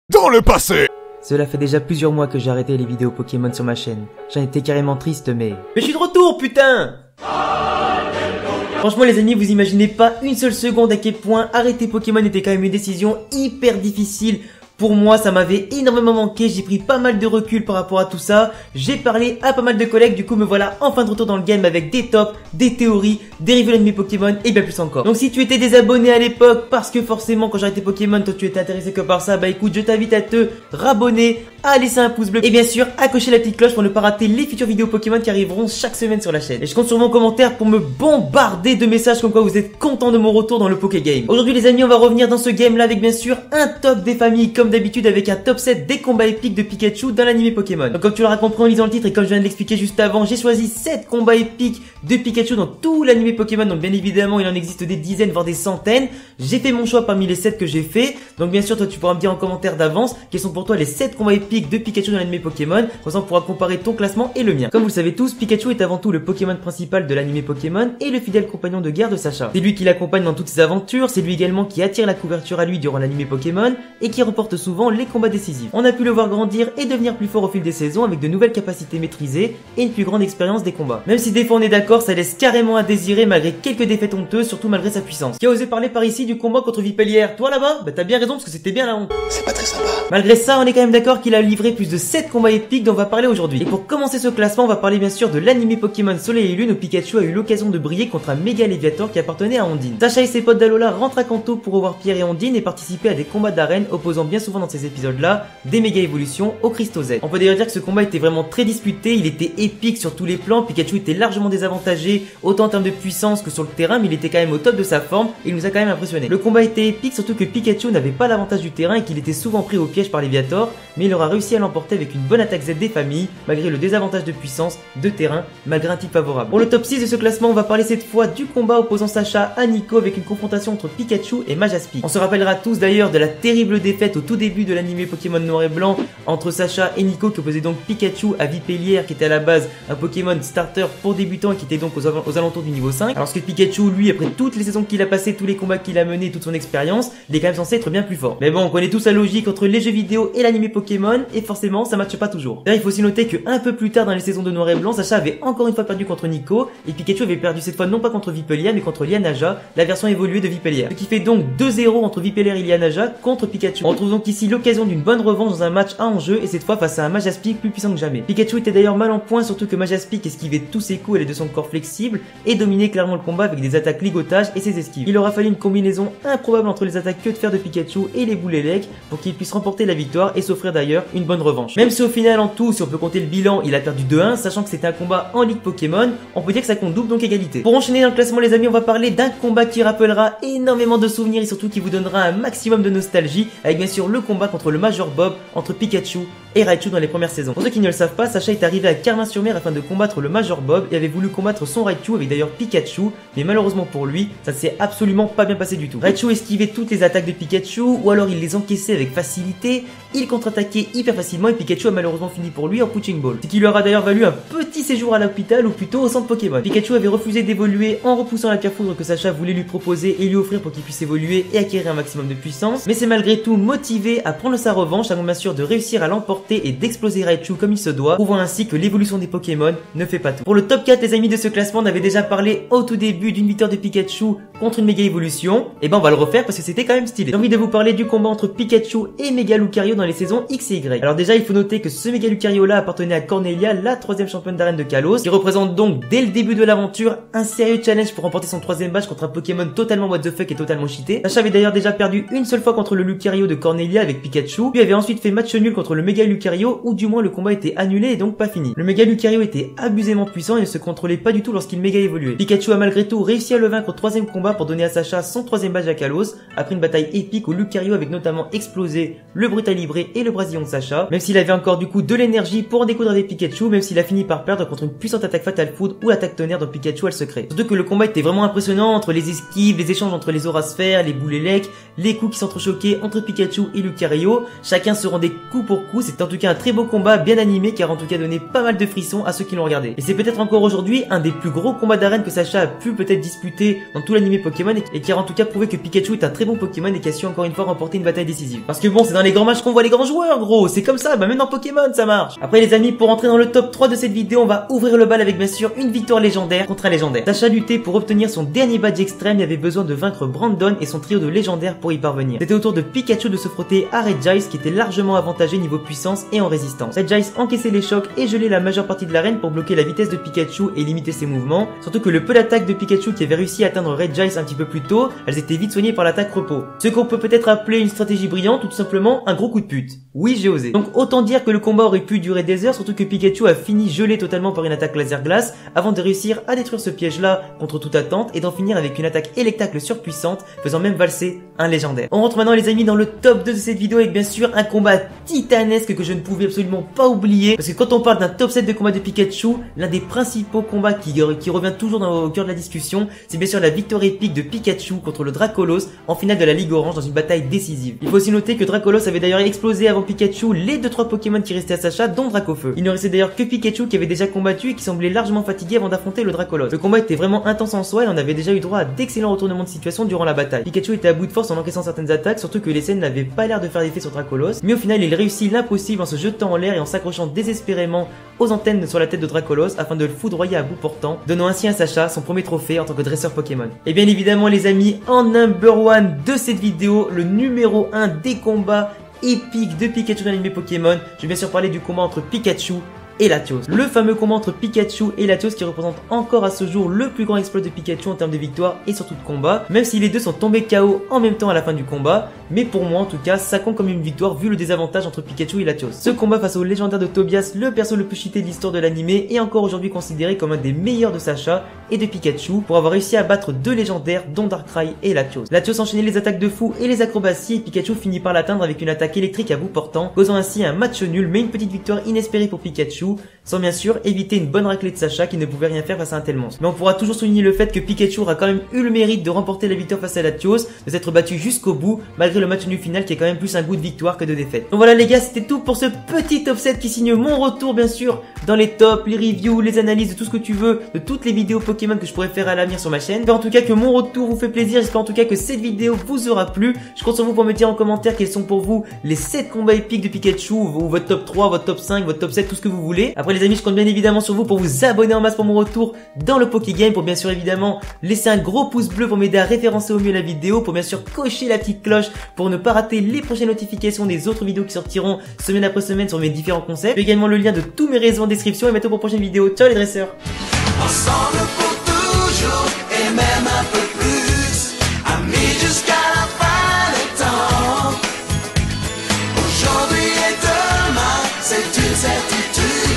Dans le passé. Cela fait déjà plusieurs mois que j'ai arrêté les vidéos Pokémon sur ma chaîne. J'en étais carrément triste, mais je suis de retour, putain! Franchement les amis, vous imaginez pas une seule seconde à quel point arrêter Pokémon était quand même une décision hyper difficile. Pour moi, ça m'avait énormément manqué, j'ai pris pas mal de recul par rapport à tout ça, j'ai parlé à pas mal de collègues, du coup me voilà enfin de retour dans le game avec des tops, des théories, des reviews d'animés Pokémon et bien plus encore. Donc si tu étais désabonné à l'époque, parce que forcément quand j'ai arrêté Pokémon, toi tu étais intéressé que par ça, bah écoute, je t'invite à te rabonner, à laisser un pouce bleu et bien sûr à cocher la petite cloche pour ne pas rater les futures vidéos Pokémon qui arriveront chaque semaine sur la chaîne. Et je compte sur vos commentaires pour me bombarder de messages comme quoi vous êtes contents de mon retour dans le Poké Game. Aujourd'hui les amis, on va revenir dans ce game là avec bien sûr un top des familles comme d'habitude avec un top 7 des combats épiques de Pikachu dans l'anime Pokémon. Donc comme tu l'auras compris en lisant le titre et comme je viens de l'expliquer juste avant, j'ai choisi 7 combats épiques de Pikachu dans tout l'anime Pokémon. Donc bien évidemment il en existe des dizaines voire des centaines. J'ai fait mon choix parmi les 7 que j'ai fait. Donc bien sûr toi tu pourras me dire en commentaire d'avance quels sont pour toi les 7 combats épiques de Pikachu dans l'anime Pokémon. Comme ça on pourra comparer ton classement et le mien. Comme vous le savez tous, Pikachu est avant tout le Pokémon principal de l'anime Pokémon et le fidèle compagnon de guerre de Sacha. C'est lui qui l'accompagne dans toutes ses aventures, c'est lui également qui attire la couverture à lui durant l'anime Pokémon et qui remporte souvent les combats décisifs. On a pu le voir grandir et devenir plus fort au fil des saisons avec de nouvelles capacités maîtrisées et une plus grande expérience des combats. Même si des fois on est d'accord, ça laisse carrément à désirer malgré quelques défaites honteuses, surtout malgré sa puissance. Qui a osé parler par ici du combat contre Vipellière? Toi là-bas? Bah t'as bien raison parce que c'était bien la honte. C'est pas très sympa. Malgré ça, on est quand même d'accord qu'il a livré plus de 7 combats épiques dont on va parler aujourd'hui. Et pour commencer ce classement, on va parler bien sûr de l'anime Pokémon Soleil et Lune où Pikachu a eu l'occasion de briller contre un méga Léviator qui appartenait à Ondine. Sacha et ses potes d'Alola rentrent à Kanto pour revoir Pierre et Ondine et participer à des combats d'arène opposant bien souvent dans ces épisodes-là des méga évolutions au Cristaux Z. On peut d'ailleurs dire que ce combat était vraiment très disputé, il était épique sur tous les plans, Pikachu était largement désavantagé autant en termes de puissance que sur le terrain, mais il était quand même au top de sa forme et il nous a quand même impressionné. Le combat était épique surtout que Pikachu n'avait pas l'avantage du terrain et qu'il était souvent pris au piège par Léviator, mais il aura réussi à l'emporter avec une bonne attaque Z des familles, malgré le désavantage de puissance, de terrain, malgré un type favorable. Pour le top 6 de ce classement, on va parler cette fois du combat opposant Sacha à Nico avec une confrontation entre Pikachu et Majaspic. On se rappellera tous d'ailleurs de la terrible défaite au tout début de l'anime Pokémon Noir et Blanc entre Sacha et Nico qui opposait donc Pikachu à Vipellière qui était à la base un Pokémon starter pour débutants et qui était donc aux alentours du niveau 5. Alors que Pikachu, lui, après toutes les saisons qu'il a passées, tous les combats qu'il a menés, toute son expérience, il est quand même censé être bien plus fort. Mais bon, on connaît tous la logique entre les jeux vidéo et l'anime Pokémon et forcément ça matche pas toujours. D'ailleurs il faut aussi noter que un peu plus tard dans les saisons de Noir et Blanc, Sacha avait encore une fois perdu contre Nico et Pikachu avait perdu cette fois non pas contre Vipellière mais contre Lianaja, la version évoluée de Vipellière. Ce qui fait donc 2-0 entre Vipellière et Lianaja contre Pikachu. On retrouve donc ici l'occasion d'une bonne revanche dans un match à enjeu et cette fois face à un Majaspic plus puissant que jamais. Pikachu était d'ailleurs mal en point, surtout que Majaspic esquivait tous ses coups et l'aide de son corps flexible et dominait clairement le combat avec des attaques ligotage et ses esquives. Il aura fallu une combinaison improbable entre les attaques queue de fer de Pikachu et les boules élec pour qu'il puisse remporter la victoire et s'offrir d'ailleurs une bonne revanche. Même si au final en tout, si on peut compter le bilan, il a perdu 2-1, sachant que c'était un combat en Ligue Pokémon, on peut dire que ça compte double donc égalité. Pour enchaîner dans le classement les amis, on va parler d'un combat qui rappellera énormément de souvenirs et surtout qui vous donnera un maximum de nostalgie avec bien sûr le combat contre le Major Bob entre Pikachu et Raichu dans les premières saisons. Pour ceux qui ne le savent pas, Sacha est arrivé à Carmin-sur-Mer afin de combattre le Major Bob et avait voulu combattre son Raichu avec d'ailleurs Pikachu, mais malheureusement pour lui, ça s'est absolument pas bien passé du tout. Raichu esquivait toutes les attaques de Pikachu ou alors il les encaissait avec facilité, il contre-attaquait hyper facilement et Pikachu a malheureusement fini pour lui en punching ball. Ce qui lui aura d'ailleurs valu un petit séjour à l'hôpital ou plutôt au centre Pokémon. Pikachu avait refusé d'évoluer en repoussant la pierre foudre que Sacha voulait lui proposer et lui offrir pour qu'il puisse évoluer et acquérir un maximum de puissance, mais c'est malgré tout motivé à prendre sa revanche avant bien sûr de réussir à l'emporter et d'exploser Raichu comme il se doit, prouvant ainsi que l'évolution des Pokémon ne fait pas tout. Pour le top 4 les amis de ce classement, on avait déjà parlé au tout début d'une victoire de Pikachu contre une méga évolution, et ben on va le refaire parce que c'était quand même stylé. J'ai envie de vous parler du combat entre Pikachu et Méga Lucario dans les saisons X et Y. Alors déjà il faut noter que ce Méga Lucario là appartenait à Cornelia, la 3ème championne d'arène de Kalos, qui représente donc dès le début de l'aventure un sérieux challenge pour remporter son 3ème badge contre un Pokémon totalement what the fuck et totalement cheaté. Sacha avait d'ailleurs déjà perdu une seule fois contre le Lucario de Cornelia avec Pikachu, puis avait ensuite fait match nul contre le Méga Lucario où du moins le combat était annulé et donc pas fini. Le Méga Lucario était abusément puissant et ne se contrôlait pas du tout lorsqu'il méga évoluait. Pikachu a malgré tout réussi à le vaincre au 3ème combat pour donner à Sacha son 3ème badge à Kalos, après une bataille épique où Lucario avait notamment explosé le Brutalibré et le Brasillon de Sacha, même s'il avait encore du coup de l'énergie pour en découdre avec Pikachu, même s'il a fini par perdre contre une puissante attaque Fatal Foudre ou attaque tonnerre dont Pikachu a le secret. Surtout que le combat était vraiment impressionnant entre les esquives, les échanges entre les aurasphères, les boules élec, les coups qui s'entrechoquaient entre Pikachu et Lucario, chacun se rendait coup pour coup, c'était en tout cas un très beau combat bien animé qui a en tout cas donné pas mal de frissons à ceux qui l'ont regardé. Et c'est peut-être encore aujourd'hui un des plus gros combats d'arène que Sacha a pu peut-être disputer dans tout l'anime l'anime Pokémon et qui a en tout cas prouvé que Pikachu est un très bon Pokémon et qui a su encore une fois remporter une bataille décisive. Parce que bon, c'est dans les grands matchs qu'on voit les grands joueurs, gros, c'est comme ça, bah même dans Pokémon ça marche. Après les amis, pour entrer dans le top 3 de cette vidéo, on va ouvrir le bal avec bien sûr une victoire légendaire contre un légendaire. Sacha luttait pour obtenir son dernier badge extrême et avait besoin de vaincre Brandon et son trio de légendaires pour y parvenir. C'était au tour de Pikachu de se frotter à Regice qui était largement avantagé niveau puissance et en résistance. Regice encaissait les chocs et gelait la majeure partie de l'arène pour bloquer la vitesse de Pikachu et limiter ses mouvements, surtout que le peu d'attaques de Pikachu qui avait réussi à atteindre Regice un petit peu plus tôt, elles étaient vite soignées par l'attaque repos. Ce qu'on peut peut-être appeler une stratégie brillante ou tout simplement un gros coup de pute. Oui, j'ai osé. Donc autant dire que le combat aurait pu durer des heures, surtout que Pikachu a fini gelé totalement par une attaque laser glace avant de réussir à détruire ce piège là contre toute attente et d'en finir avec une attaque électacle surpuissante faisant même valser un légendaire. On rentre maintenant les amis dans le top 2 de cette vidéo avec bien sûr un combat titanesque que je ne pouvais absolument pas oublier parce que quand on parle d'un top 7 de combat de Pikachu, l'un des principaux combats qui revient toujours au cœur de la discussion, c'est bien sûr la victoire épique de Pikachu contre le Dracolos en finale de la Ligue Orange dans une bataille décisive. Il faut aussi noter que Dracolos avait d'ailleurs explosé avant Pikachu les 2-3 Pokémon qui restaient à Sacha, dont Dracofeu. Il ne restait d'ailleurs que Pikachu qui avait déjà combattu et qui semblait largement fatigué avant d'affronter le Dracolos. Le combat était vraiment intense en soi et on avait déjà eu droit à d'excellents retournements de situation durant la bataille. Pikachu était à bout de force en encaissant certaines attaques, surtout que les scènes n'avaient pas l'air de faire effet sur Dracolos, mais au final il réussit l'impossible en se jetant en l'air et en s'accrochant désespérément aux antennes sur la tête de Dracolos afin de le foudroyer à bout portant, donnant ainsi à Sacha son premier trophée en tant que dresseur Pokémon. Et bien évidemment les amis, en number one de cette vidéo, le numéro 1 des combats épiques de Pikachu dans l'anime Pokémon, je vais bien sûr parler du combat entre Pikachu et Latios. Le fameux combat entre Pikachu et Latios qui représente encore à ce jour le plus grand exploit de Pikachu en termes de victoire et surtout de combat, même si les deux sont tombés KO en même temps à la fin du combat, mais pour moi en tout cas ça compte comme une victoire vu le désavantage entre Pikachu et Latios. Ce combat face au légendaire de Tobias, le perso le plus cheaté de l'histoire de l'anime, est encore aujourd'hui considéré comme un des meilleurs de Sacha et de Pikachu pour avoir réussi à battre deux légendaires dont Darkrai et Latios. Latios enchaînait les attaques de fou et les acrobaties et Pikachu finit par l'atteindre avec une attaque électrique à bout portant, causant ainsi un match nul mais une petite victoire inespérée pour Pikachu, sans bien sûr éviter une bonne raclée de Sacha qui ne pouvait rien faire face à un tel monstre. Mais on pourra toujours souligner le fait que Pikachu aura quand même eu le mérite de remporter la victoire face à Latios, de s'être battu jusqu'au bout, malgré le match nul final qui est quand même plus un goût de victoire que de défaite. Donc voilà les gars, c'était tout pour ce petit top 7 qui signe mon retour bien sûr dans les tops, les reviews, les analyses, de tout ce que tu veux, de toutes les vidéos Pokémon que je pourrais faire à l'avenir sur ma chaîne. J'espère en tout cas que mon retour vous fait plaisir, j'espère en tout cas que cette vidéo vous aura plu. Je compte sur vous pour me dire en commentaire quels sont pour vous les 7 combats épiques de Pikachu, ou votre top 3, votre top 5, votre top 7, tout ce que vous voulez. Après les amis, je compte bien évidemment sur vous pour vous abonner en masse pour mon retour dans le Pokégame, pour bien sûr évidemment laisser un gros pouce bleu pour m'aider à référencer au mieux la vidéo, pour bien sûr cocher la petite cloche pour ne pas rater les prochaines notifications des autres vidéos qui sortiront semaine après semaine sur mes différents concepts. J'ai également le lien de tous mes réseaux en description et bientôt pour prochaine vidéo. Ciao les dresseurs. Ensemble pour toujours et même un peu plus, amis jusqu'à la fin des temps. Aujourd'hui et demain, c'est une certitude.